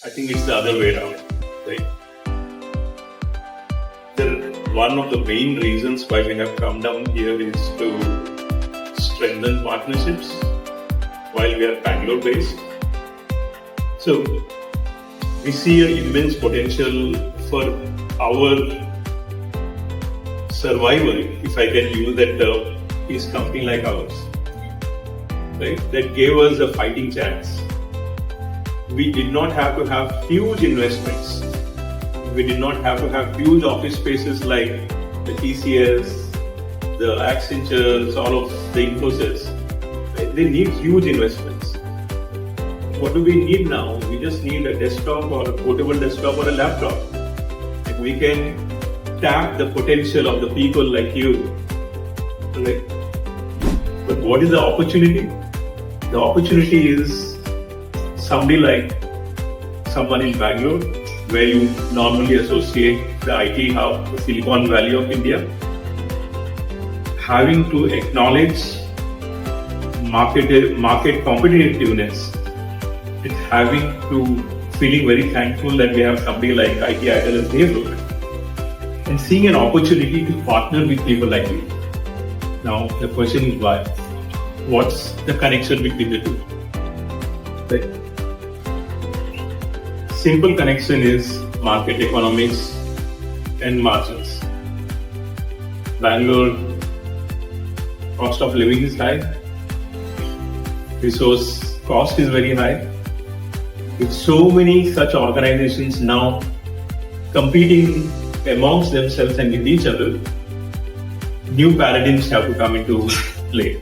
I think it's the other way around, right? One of the main reasons why we have come down here is to strengthen partnerships while we are Bangalore based. So we see an immense potential for our survival, if I can use that term, is company like ours, right? That gave us a fighting chance. We did not have to have huge investments. We did not have to have huge office spaces like the TCS, the Accentures, all of the Infosys. They need huge investments. What do we need now? We just need a desktop or a portable desktop or a laptop. And we can tap the potential of the people like you. Right? But what is the opportunity? The opportunity is somebody like someone in Bangalore, where you normally associate the IT hub, the Silicon Valley of India, having to acknowledge market competitiveness, and having to feeling very thankful that we have somebody like IT Idol as neighborhood, and seeing an opportunity to partner with people like you. Now the question is why? What's the connection between the two? Right? Simple connection is market economics and margins. Bangalore, cost of living is high, resource cost is very high. With so many such organizations now competing amongst themselves and with each other, new paradigms have to come into play.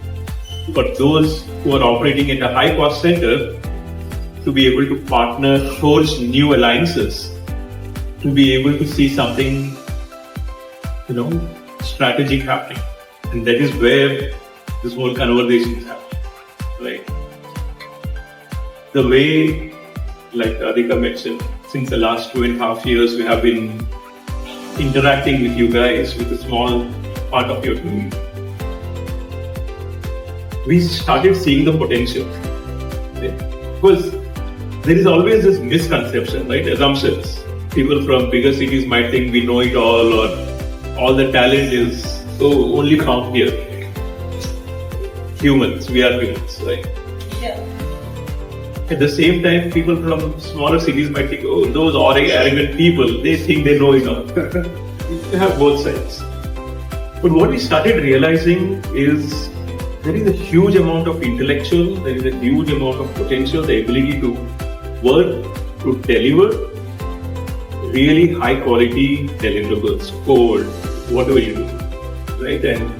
For those who are operating in a high cost center, to be able to partner, forge new alliances, to be able to see something, strategic happening. And that is where this whole conversation is happening, right? The way, like Radhika mentioned, since the last 2.5 years, we have been interacting with you guys with a small part of your team. We started seeing the potential. Right? Because there is always this misconception, right? Assumptions. People from bigger cities might think we know it all, or all the talent is only found here. Humans, we are humans, right? Yeah. At the same time, people from smaller cities might think, oh, those arrogant people, they think they know it all. You have both sides. But what we started realizing is there is a huge amount of intellectual, there is a huge amount of potential, the ability to work, to deliver really high quality deliverables, code, whatever you do, right? And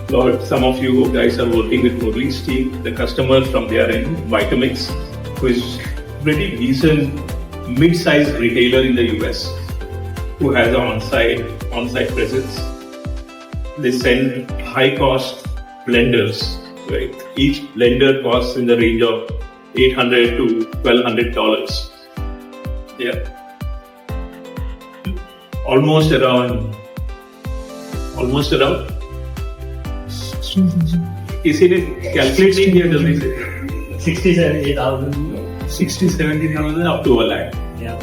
Lord, some of you guys are working with Murli's team, the customer from their end, Vitamix, who is pretty decent mid-sized retailer in the US, who has an on-site presence. They send high-cost blenders, right? Each blender costs in the range of $800 to $1,200. Yeah. Almost around. Is it calculating here? 60-70,000 up to a lakh. Yeah.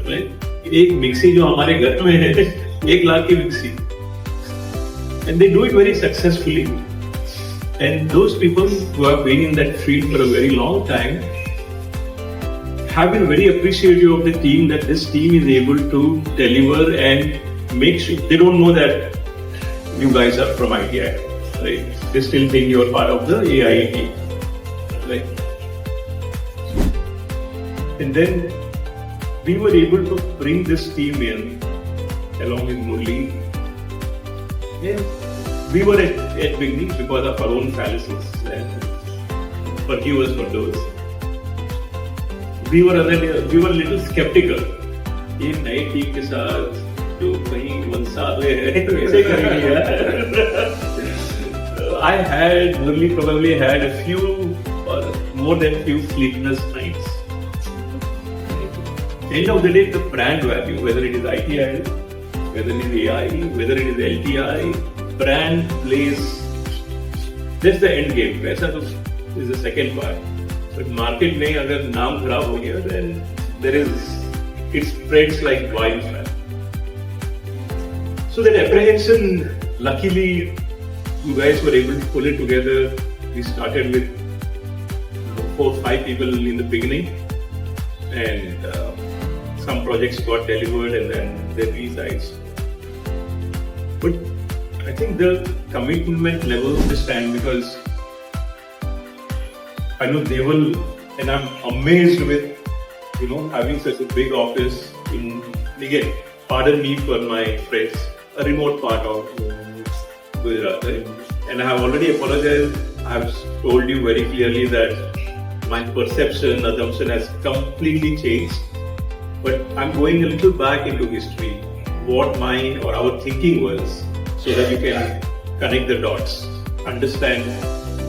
Right? एक mixie जो हमारे घर में है, 1 लाख की mixie. And they do it very successfully. And those people who have been in that field for a very long time have been very appreciative of the team, that this team is able to deliver and make sure they don't know that you guys are from ITI, right? They still think you're part of the AI team, right? And then we were able to bring this team in along with Murli. Yeah. We were at beginning because of our own fallacies, and forgive us for those. We were a little skeptical. ये नई team के साथ जो कहीं 1 साल है कैसे करेंगे यार? Murli probably had a few or more than few sleepless nights. End of the day, the brand value, whether it is ITI, whether it is AI, whether it is LTI, brand plays, that's the end game. पैसा तो is the second part. But market में अगर नाम खराब हो गया, then it spreads like wildfire. So that apprehension, luckily, you guys were able to pull it together. We started with 4 or 5 people in the beginning, and some projects got delivered and then they resized. But I think the commitment level this time, because I know they will, and I'm amazed with having such a big office in, again, pardon me for my phrase, a remote part of Gujarat. Right? And I have already apologized. I have told you very clearly that my perception, assumption has completely changed. But I'm going a little back into history, what my or our thinking was, so that you can connect the dots, understand.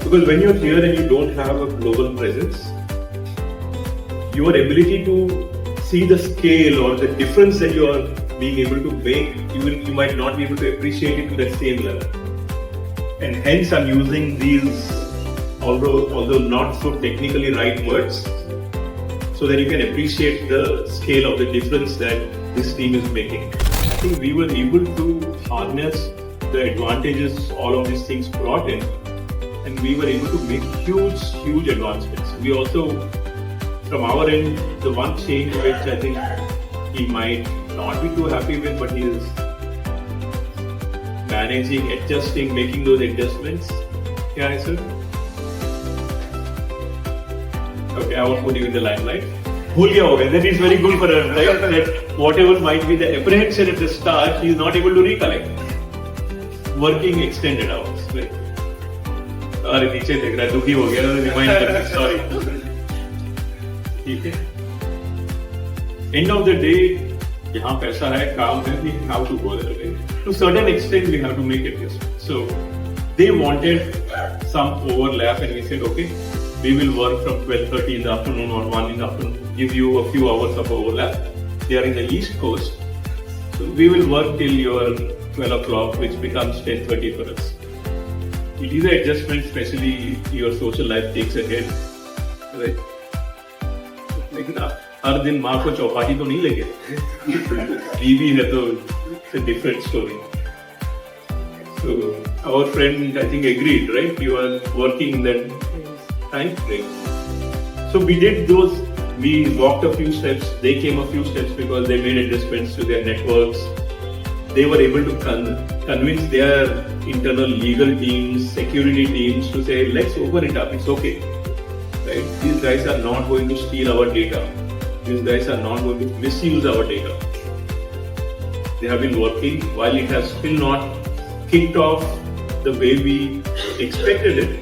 Because when you're here and you don't have a global presence, your ability to see the scale or the difference that you are being able to make, you might not be able to appreciate it to that same level. And hence I'm using these, although not so technically right words, so that you can appreciate the scale of the difference that this team is making. I think we were able to harness the advantages all of these things brought in, and we were able to make huge advancements. We also, from our end, the one change which I think he might not be too happy with, but he is managing, adjusting, making those adjustments. Yeah, sir. Okay, I won't put you in the limelight. Bhul gaya hoga. That is very good for her, right? That whatever might be the apprehension at the start, she is not able to recollect. Working extended hours, right? अरे नीचे देख रहा है, दुखी हो गया, remind कर दे, sorry. ठीक है. End of the day, यहाँ पैसा है, काम है, we have to go there. To a certain extent, we have to make it this. So they wanted some overlap, and we said, okay, we will work from 12:30 in the afternoon or 1 in the afternoon, give you a few hours of overlap. They are in the East Coast, so we will work till your 12 o'clock, which becomes 10:30 for us. It is an adjustment, especially your social life takes a hit, right? लेकिन हर दिन माँ को चौपाटी तो नहीं लेके बीवी है तो it's a different story. So our friend I think agreed, right? You are working in that time frame. So we did those. We walked a few steps. They came a few steps because they made adjustments to their networks. They were able to convince their internal legal teams, security teams to say, let's open it up. It's okay. Right? These guys are not going to steal our data. These guys are not going to misuse our data. They have been working while it has still not kicked off the way we expected it.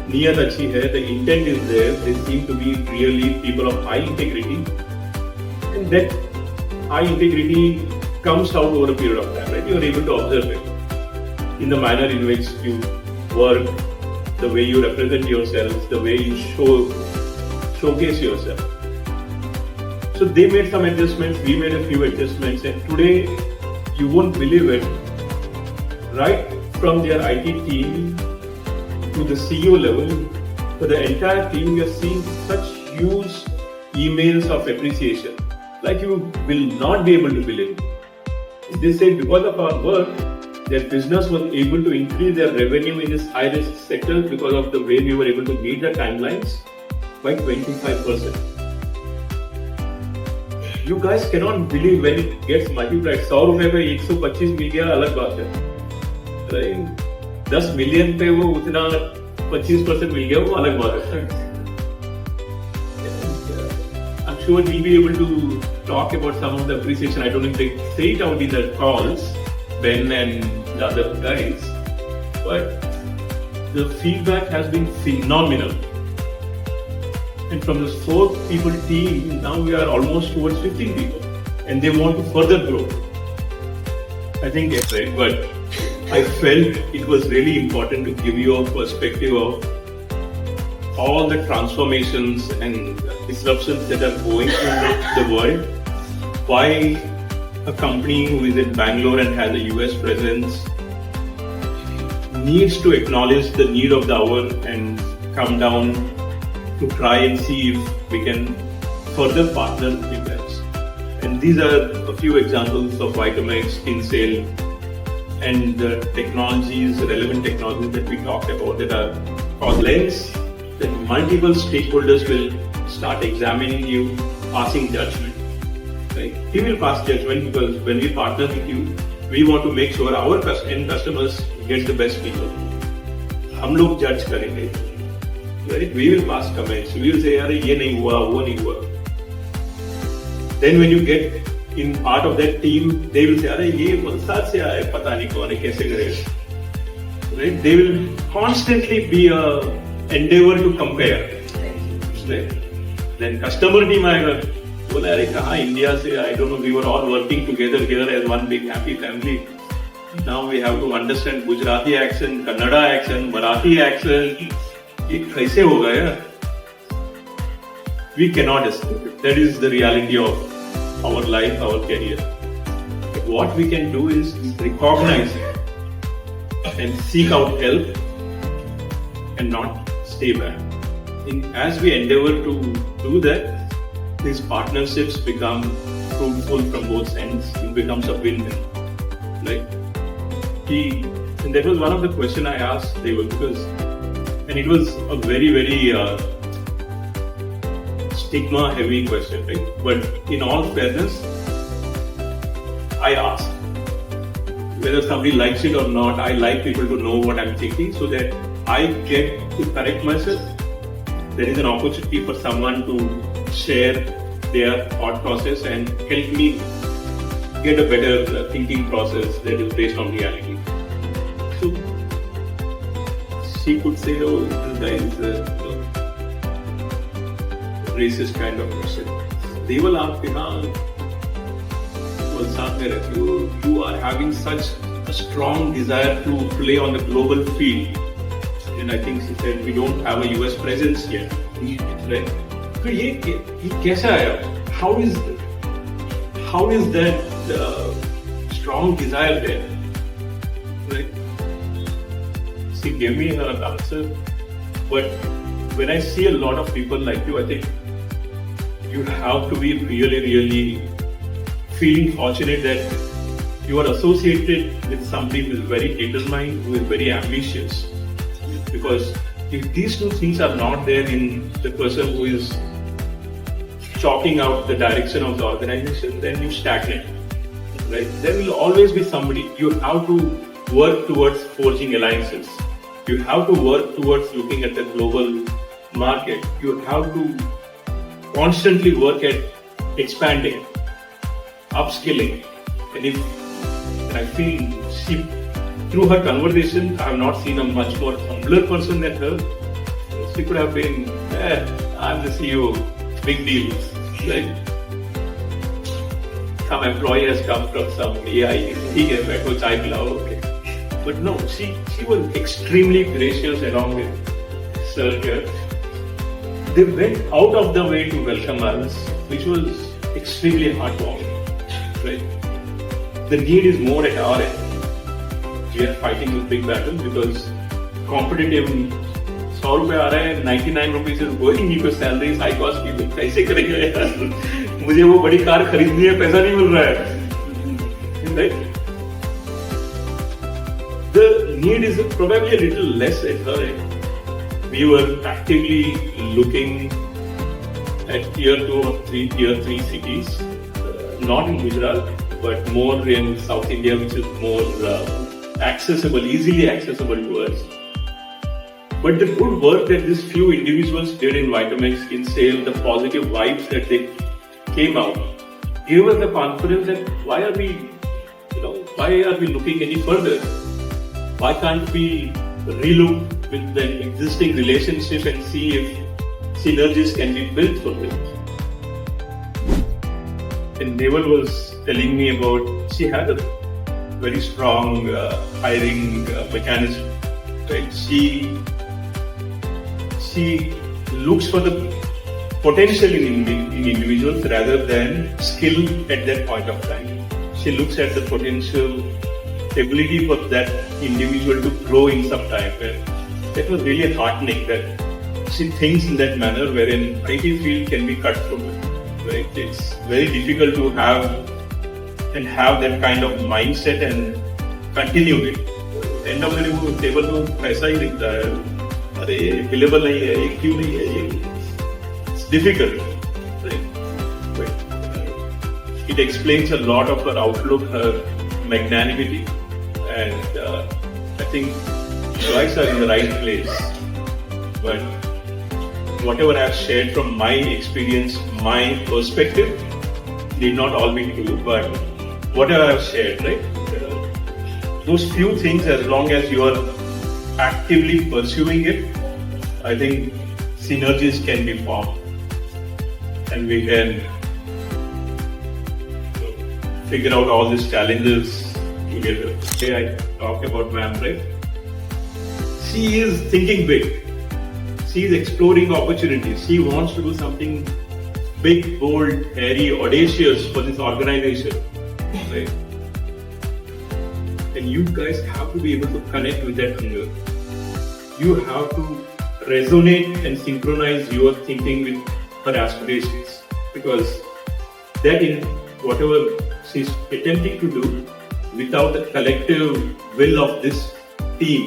Niyat achhi hai, the intent is there. They seem to be really people of high integrity, and that high integrity comes out over a period of time. Right? You are able to observe it in the manner in which you work, the way you represent yourselves, the way you showcase yourself. So they made some adjustments, we made a few adjustments, and today you won't believe it. Right from their IT team to the CEO level, for the entire team, we are seeing such huge emails of appreciation, like you will not be able to believe. They say because of our work, their business was able to increase their revenue in this high-risk sector because of the way we were able to meet the timelines by 25%. You guys cannot believe when it gets multiplied. 100 रुपए पे 125 मिल गया, अलग बात है. Right? 10 million पे वो उतना 25% मिल गया, वो अलग बात है. I'm sure we'll be able to talk about some of the appreciation. I don't know if they say it out in the calls, Ben and the other guys, but the feedback has been phenomenal. And from this 4 people team, now we are almost towards 15 people, and they want to further grow. I think that's right, but I felt it was really important to give you a perspective of all the transformations and disruptions that are going through the world. Why a company who is in Bangalore and has a US presence needs to acknowledge the need of the hour and come down to try and see if we can further partner with you guys. And these are a few examples of Vitamix, Kinsale, and the technologies, relevant technologies that we talked about that are called lens, that multiple stakeholders will start examining you, passing judgment. Right? We will pass judgment because when we partner with you, we want to make sure our end customers get the best people. हम लोग judge करेंगे. Right? We will pass comments. We will say, "यार ये नहीं हुआ, वो नहीं हुआ." Then when you get in part of that team, they will say, "अरे ये वलसाड से आया, पता नहीं कौन है, कैसे करेगा." Right? They will constantly be a endeavor to compare. Right? Then customer team आएगा. बोला अरे कहाँ इंडिया से, I don't know, we were all working together here as one big happy family. Now we have to understand Gujarati accent, Kannada accent, Marathi accent. ये कैसे होगा यार? We cannot escape it. That is the reality of our life, our career. What we can do is recognize it and seek out help and not stay back. As we endeavor to do that, these partnerships become fruitful from both ends. It becomes a win-win. Like and that was one of the questions I asked Deval, and it was a very, very stigma-heavy question, right? But in all fairness, I asked whether somebody likes it or not. I like people to know what I'm thinking so that I get to correct myself. There is an opportunity for someone to share their thought process and help me get a better thinking process that is based on reality. So she could say, "Oh, this guy is a racist kind of person." Deval, आप यहाँ वलसाड में रहते हो, you are having such a strong desire to play on the global field. And I think she said, "We don't have a US presence yet." Right? So ये कैसा आया? How is that strong desire there? Right? She gave me her answer, but when I see a lot of people like you, I think you have to be really, really feeling fortunate that you are associated with somebody who is very determined, who is very ambitious. Because if these two things are not there in the person who is chalking out the direction of the organization, then you stagnate. Right? There will always be somebody. You have to work towards forging alliances. You have to work towards looking at the global market. You have to constantly work at expanding, upskilling. And I feel through her conversation, I have not seen a much more humbler person than her. She could have been, I'm the CEO, big deal. Like, some employee has come from some AI, he gave back to chai pilao, okay. But no, she was extremely gracious along with Sir here. They went out of the way to welcome us, which was extremely heartwarming. Right? The need is more at our end. We are fighting this big battle because competitive 100 रुपए आ रहा है, 99 rupees is going into salaries, high cost people. कैसे करेंगे यार? मुझे वो बड़ी car खरीदनी है, पैसा नहीं मिल रहा है. Right? The need is probably a little less at her end. We were actively looking at tier 2 or tier 3 cities, not in Gujarat, but more in South India, which is more accessible, easily accessible to us. But the good work that these few individuals did in Vitamix, Kinsale, the positive vibes that they came out, gave us the confidence that why are we looking any further? Why can't we relook with the existing relationship and see if synergies can be built from it? And Deval was telling me about, she had a very strong hiring mechanism. Right? She looks for the potential in individuals rather than skill at that point of time. She looks at the potential ability for that individual to grow in some time. And that was really heartening that she thinks in that manner wherein IT field can be cut from right? It's very difficult to have that kind of mindset and continue it. End of the day वो table तो पैसा ही दिखता है, अरे available नहीं है, ये क्यों नहीं है, ये it's difficult, right? But it explains a lot of her outlook, her magnanimity, and I think you guys are in the right place. But whatever I have shared from my experience, my perspective, need not all be true, but whatever I have shared, right? Those few things, as long as you are actively pursuing it, I think synergies can be formed, and we can figure out all these challenges together. Today I talk about ma'am, right? She is thinking big. She is exploring opportunities. She wants to do something big, bold, hairy, audacious for this organization, right? And you guys have to be able to connect with that hunger. You have to resonate and synchronize your thinking with her aspirations, because that in whatever she's attempting to do, without the collective will of this team,